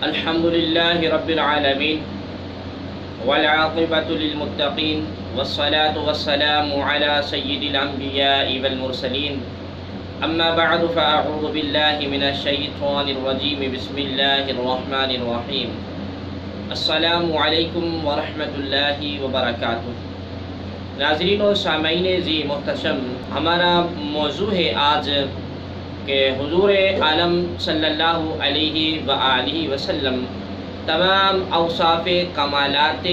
الحمد لله رب العالمين والعاقبة للمتقين والصلاة والسلام على سيد الأنبياء والمرسلين أما بعد فأعوذ بالله من الشيطان الرجيم بسم الله الرحمن الرحيم السلام علیکم ورحمۃ اللہ وبرکاتہ۔ ناظرین و سامعین ذی محتشم، ہمارا موضوع ہے آج کہ حضور عالم صلی اللہ علیہ وآلہ وسلم تمام اوصاف کمالات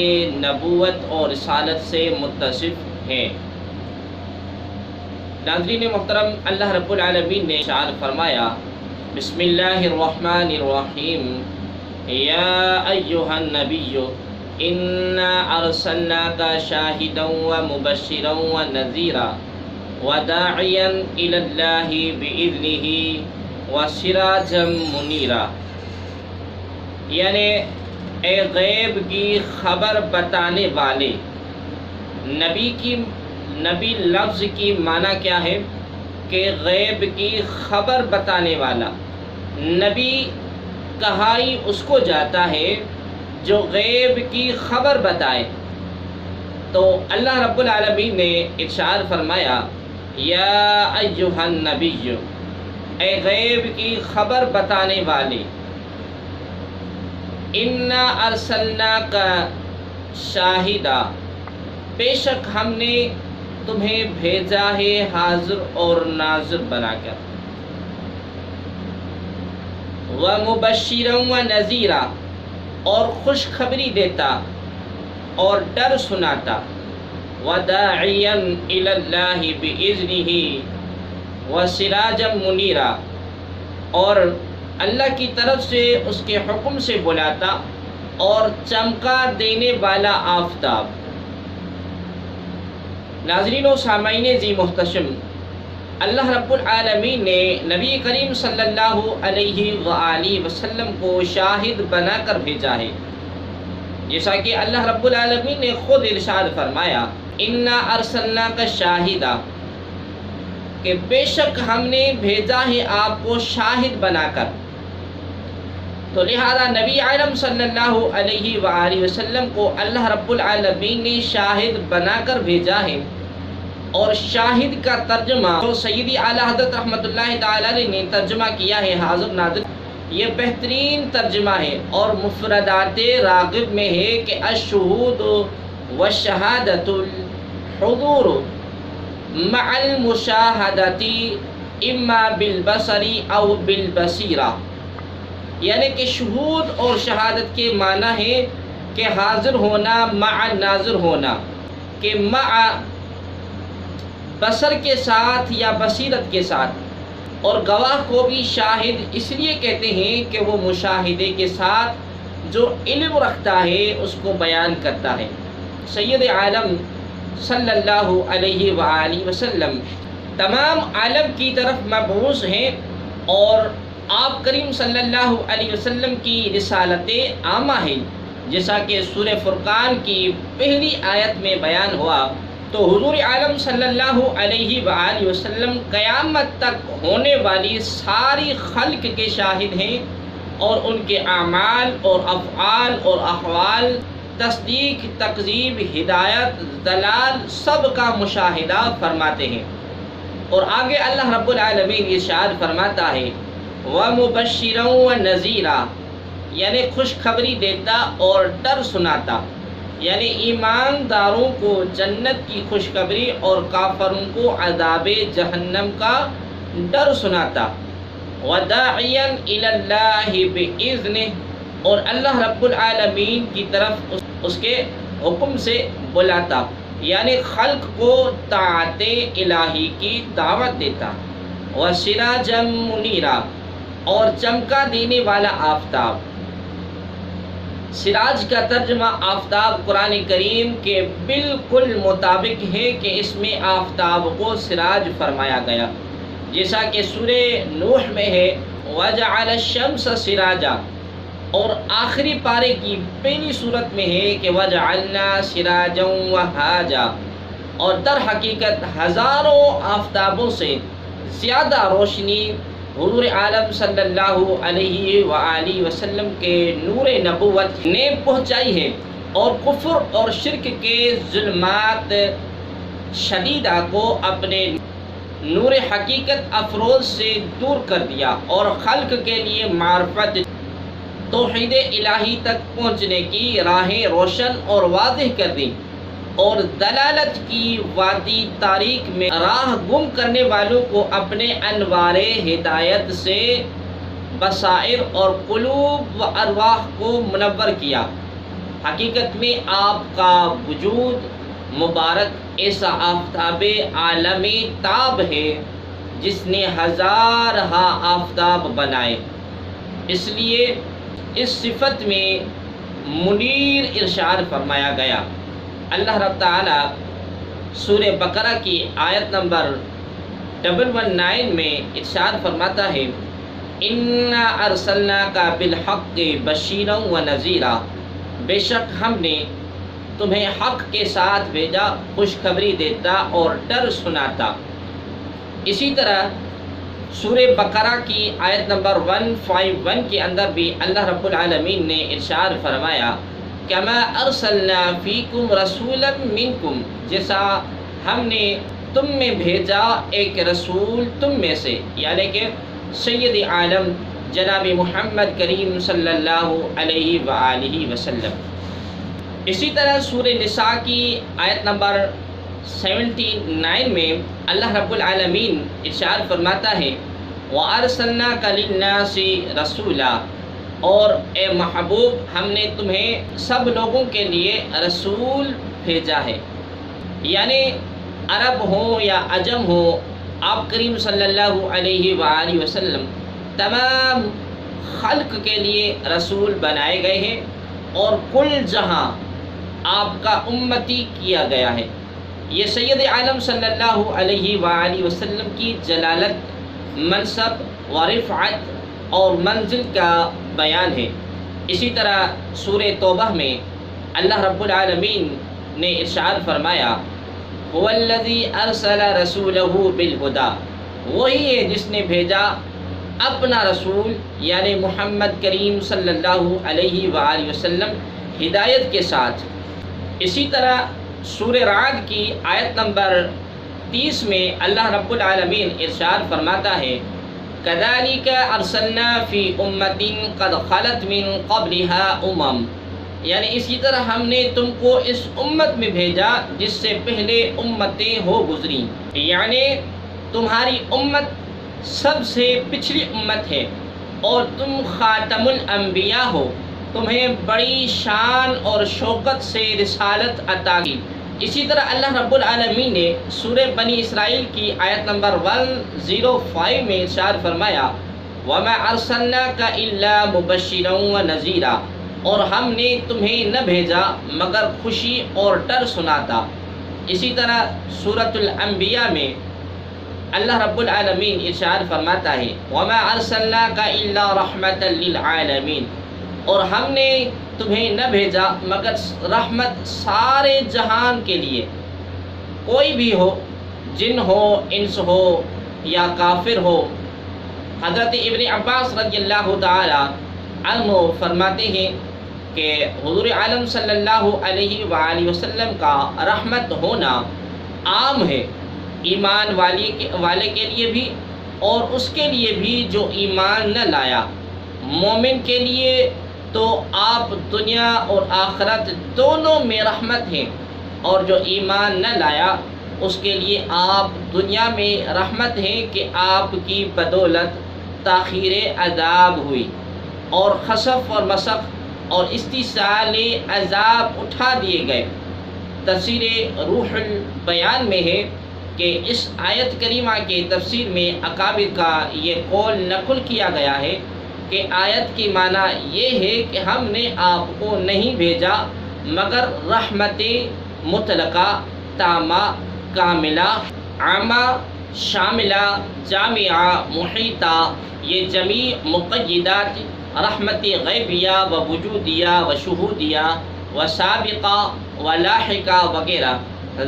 نبوت اور رسالت سے متصف ہیں۔ ناظرین محترم، اللہ رب العالمین نے ارشاد فرمایا، بسم اللہ الرحمن الرحیم، یا ایہا النبی انا ارسلناک شاہدا ومبشرا ونذیرا وداعیا الی اللہ بإذنہ وسراجا منیرا۔ یعنی اے غیب کی خبر بتانے والے، نبی لفظ کی معنی کیا ہے کہ غیب کی خبر بتانے والا۔ نبی کہا ہی اس کو جاتا ہے جو غیب کی خبر بتائے۔ تو اللہ رب العالمین نے ارشاد فرمایا، یا ایہا النبی، اے غیب کی خبر بتانے والے، انا ارسلناک شاہدا، بے شک ہم نے تمہیں بھیجا ہے حاضر اور ناظر بنا کر، ومبشرا ونذیرا، اور خوشخبری دیتا اور ڈر سناتا، وداعیا الی اللہ بإذنہ وسراجا منیرا، اور اللہ کی طرف سے اس کے حکم سے بلاتا اور چمکا دینے والا آفتاب۔ ناظرین و سامعین ذی محتشم، اللہ رب العالمین نے نبی کریم صلی اللہ علیہ وآلہ وسلم کو شاہد بنا کر بھیجا ہے، جیسا کہ اللہ رب العالمین نے خود ارشاد فرمایا، انا ارسلناک شاہدا، کہ بے شک ہم نے بھیجا ہے آپ کو شاہد بنا کر۔ تو لہذا نبی عالم صلی اللہ علیہ وآلہ وسلم کو اللہ رب العالمین نے شاہد بنا کر بھیجا ہے، اور شاہد کا ترجمہ جو سیدی اعلیٰ حضرت رحمۃ اللہ تعالیٰ علیہ نے ترجمہ کیا ہے حاضر ناظر، یہ بہترین ترجمہ ہے، اور مفردات راغب میں ہے کہ الشہود والشہادۃ الحضور مع المشاہدۃ اما بالبصر او بالبصیرہ، یعنی کہ شہود اور شہادت کے معنی ہے کہ حاضر ہونا مع ناظر ہونا، کہ مع بصر کے ساتھ یا بصیرت کے ساتھ، اور گواہ کو بھی شاہد اس لیے کہتے ہیں کہ وہ مشاہدے کے ساتھ جو علم رکھتا ہے اس کو بیان کرتا ہے۔ سید عالم صلی اللہ علیہ وآلہ وسلم تمام عالم کی طرف مبعوث ہیں، اور آپ کریم صلی اللہ علیہ وسلم کی رسالت عامہ ہے، جیسا کہ سورہ فرقان کی پہلی آیت میں بیان ہوا۔ تو حضور عالم صلی اللہ علیہ وآلہ وسلم قیامت تک ہونے والی ساری خلق کے شاہد ہیں، اور ان کے اعمال اور افعال اور احوال، تصدیق، تکذیب، ہدایت، ضلال، سب کا مشاہدہ فرماتے ہیں۔ اور آگے اللہ رب العالمین ارشاد فرماتا ہے، وَمُبَشِّرًا وَنَذِيرًا، یعنی خوشخبری دیتا اور ڈر سناتا، یعنی ایمانداروں کو جنت کی خوشخبری اور کافروں کو عذاب جہنم کا ڈر سناتا، وَدَاعِيًا إِلَى اللَّهِ بِإِذْنِهِ، اور اللہ رب العالمین کی طرف اس کے حکم سے بلاتا، یعنی خلق کو طاعت الہی کی دعوت دیتا، وَسِرَاجًا مُنِيرًا، اور چمکا دینے والا آفتاب۔ سراج کا ترجمہ آفتاب قرآن کریم کے بالکل مطابق ہے کہ اس میں آفتاب کو سراج فرمایا گیا، جیسا کہ سورہ نوح میں ہے، وَجَعَلَ الشَّمْسَ سِرَاجًا، اور آخری پارے کی پہلی صورت میں ہے کہ وَجَعَلْنَا سِرَاجًا وَهَاجًا، اور در حقیقت ہزاروں آفتابوں سے زیادہ روشنی حضور عالم صلی اللہ علیہ وآلہ وسلم کے نور نبوت نے پہنچائی ہے اور کفر اور شرک کے ظلمات شدیدہ کو اپنے نور حقیقت افروز سے دور کر دیا اور خلق کے لیے معرفت توحید الہی تک پہنچنے کی راہیں روشن اور واضح کر دی اور دلالت کی وادی تاریک میں راہ گم کرنے والوں کو اپنے انوار ہدایت سے بصائر اور قلوب و ارواح کو منور کیا۔ حقیقت میں آپ کا وجود مبارک ایسا آفتاب عالمی تاب ہے جس نے ہزارہا آفتاب بنائے، اس لیے اس صفت میں منیر ارشاد فرمایا گیا۔ اللہ رب تعالیٰ سورہ بقرہ کی آیت نمبر 119 میں ارشاد فرماتا ہے اِنَّا أَرْسَلْنَاكَ بِالْحَقِّ بَشِيرًا وَنَذِيرًا، بے شک ہم نے تمہیں حق کے ساتھ بھیجا، خوشخبری دیتا اور ڈر سناتا۔ اسی طرح سورہ بقرہ کی آیت نمبر 151 کے اندر بھی اللہ رب العالمین نے ارشاد فرمایا کما ارسلنا فیکم رسولا منکم، جیسا ہم نے تم میں بھیجا ایک رسول تم میں سے، یعنی کہ سید عالم جناب محمد کریم صلی اللہ علیہ وآلہ وسلم۔ اسی طرح سورہ نساء کی آیت نمبر 79 میں اللہ رب العالمین ارشاد فرماتا ہے وَأَرْسَلْنَاكَ لِلنَّاسِ رَسُولًا، اور اے محبوب ہم نے تمہیں سب لوگوں کے لیے رسول بھیجا ہے، یعنی عرب ہو یا عجم ہو، آپ کریم صلی اللہ علیہ وآلہ وسلم تمام خلق کے لیے رسول بنائے گئے ہیں اور کل جہاں آپ کا امتی کیا گیا ہے۔ یہ سید عالم صلی اللہ علیہ وآلہ وسلم کی جلالت، منصب و رفعت اور منزل کا بیان ہے۔ اسی طرح سورہ توبہ میں اللہ رب العالمین نے ارشاد فرمایا هو الذی ارسل رسولہ بالہدیٰ، وہی ہے جس نے بھیجا اپنا رسول یعنی محمد کریم صلی اللہ علیہ وآلہ وسلم ہدایت کے ساتھ۔ اسی طرح سورہ رعد کی آیت نمبر 30 میں اللہ رب العالمین ارشاد فرماتا ہے كَذَلِكَ أَرْسَلْنَا فِي أُمَّةٍ قَدْ خَلَتْ مِن قَبْلِهَا یعنی اسی طرح ہم نے تم کو اس امت میں بھیجا جس سے پہلے امتیں ہو گزری، یعنی تمہاری امت سب سے پچھلی امت ہے اور تم خاتم الانبیاء ہو، تمہیں بڑی شان اور شوکت سے رسالت عطا کی۔ اسی طرح اللہ رب العالمین نے سورہ بنی اسرائیل کی آیت نمبر 105 میں ارشاد فرمایا وَمَا أَرْسَلْنَاكَ إِلَّا مُبَشِّرًا وَنَذِيرًا، اور ہم نے تمہیں نہ بھیجا مگر خوشی اور ڈر سناتا۔ اسی طرح سورۃ الانبیاء میں اللہ رب العالمین ارشاد فرماتا ہے وَمَا أَرْسَلْنَاكَ إِلَّا رَحْمَةً لِلْعَالَمِينَ، اور ہم نے تمہیں نہ بھیجا مگر رحمت سارے جہان کے لیے، کوئی بھی ہو، جن ہو، انس ہو یا کافر ہو۔ حضرت ابن عباس رضی اللہ تعالی عنہ فرماتے ہیں کہ حضور عالم صلی اللہ علیہ وآلہ وسلم کا رحمت ہونا عام ہے، ایمان والے کے لیے بھی اور اس کے لیے بھی جو ایمان نہ لایا۔ مومن کے لیے تو آپ دنیا اور آخرت دونوں میں رحمت ہیں، اور جو ایمان نہ لایا اس کے لیے آپ دنیا میں رحمت ہیں کہ آپ کی بدولت تاخیر عذاب ہوئی اور خسف اور مسخ اور استیصال عذاب اٹھا دیے گئے۔ تفسیر روح البیان میں ہے کہ اس آیت کریمہ کے تفسیر میں اکابر کا یہ قول نقل کیا گیا ہے کہ آیت کی معنی یہ ہے کہ ہم نے آپ کو نہیں بھیجا مگر رحمت مطلقہ، تامہ، کاملہ، عامہ، شاملہ، جامعہ، محیطہ، یہ جمیع مقیدات رحمت غیبیہ و وجودیہ و شہودیہ و سابقہ و لاحقہ وغیرہ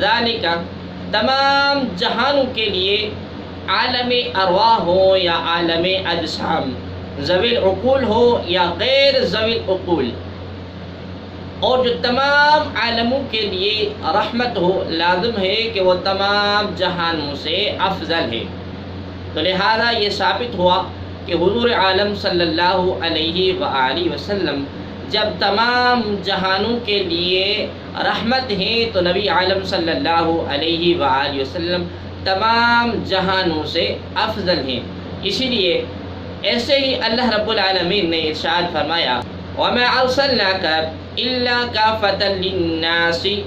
ذالک تمام جہانوں کے لیے عالم ارواح ہو یا عالم اجسام، ذوی العقول ہو یا غیر ذوی العقول، اور جو تمام عالموں کے لیے رحمت ہو، لازم ہے کہ وہ تمام جہانوں سے افضل ہے۔ تو لہذا یہ ثابت ہوا کہ حضور عالم صلی اللہ علیہ وآلہ وسلم جب تمام جہانوں کے لیے رحمت ہے تو نبی عالم صلی اللہ علیہ وآلہ وسلم تمام جہانوں سے افضل ہیں۔ اسی لیے ایسے ہی اللہ رب العالمین نے ارشاد فرمایا وَمَا أَرْسَلْنَاكَ إِلَّا كَافَةً لِلنَّاسِ،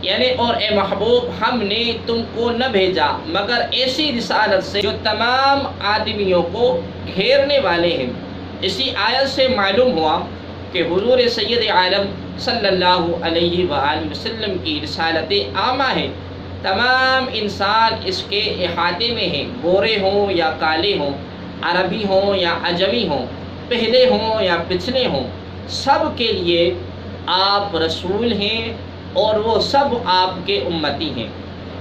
یعنی اور اے محبوب ہم نے تم کو نہ بھیجا مگر ایسی رسالت سے جو تمام آدمیوں کو گھیرنے والے ہیں۔ اسی آیت سے معلوم ہوا کہ حضور سید عالم صلی اللہ علیہ وآلہ وسلم کی رسالت عامہ ہے، تمام انسان اس کے احاطے میں ہیں، گورے ہوں یا کالے ہوں، عربی ہوں یا عجمی ہوں، پہلے ہوں یا پچھلے ہوں، سب کے لیے آپ رسول ہیں اور وہ سب آپ کے امتی ہیں۔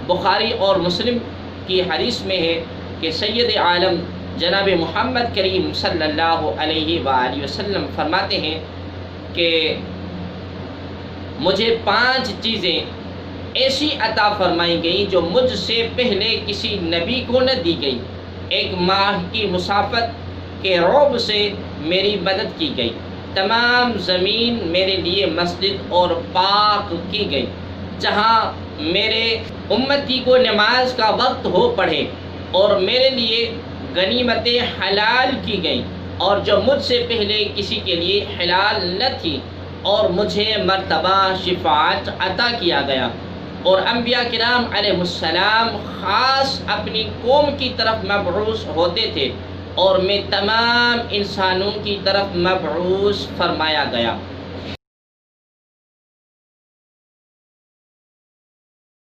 بخاری اور مسلم کی حدیث میں ہے کہ سید عالم جناب محمد کریم صلی اللہ علیہ وآلہ وسلم فرماتے ہیں کہ مجھے 5 چیزیں ایسی عطا فرمائی گئیں جو مجھ سے پہلے کسی نبی کو نہ دی گئی۔ 1 ماہ کی مسافت کے رعب سے میری مدد کی گئی، تمام زمین میرے لیے مسجد اور پاک کی گئی، جہاں میرے امتی کو نماز کا وقت ہو پڑھے، اور میرے لیے غنیمتیں حلال کی گئیں اور جو مجھ سے پہلے کسی کے لیے حلال نہ تھی، اور مجھے مرتبہ شفاعت عطا کیا گیا، اور انبیاء کرام علیہ السلام خاص اپنی قوم کی طرف مبعوث ہوتے تھے اور میں تمام انسانوں کی طرف مبعوث فرمایا گیا۔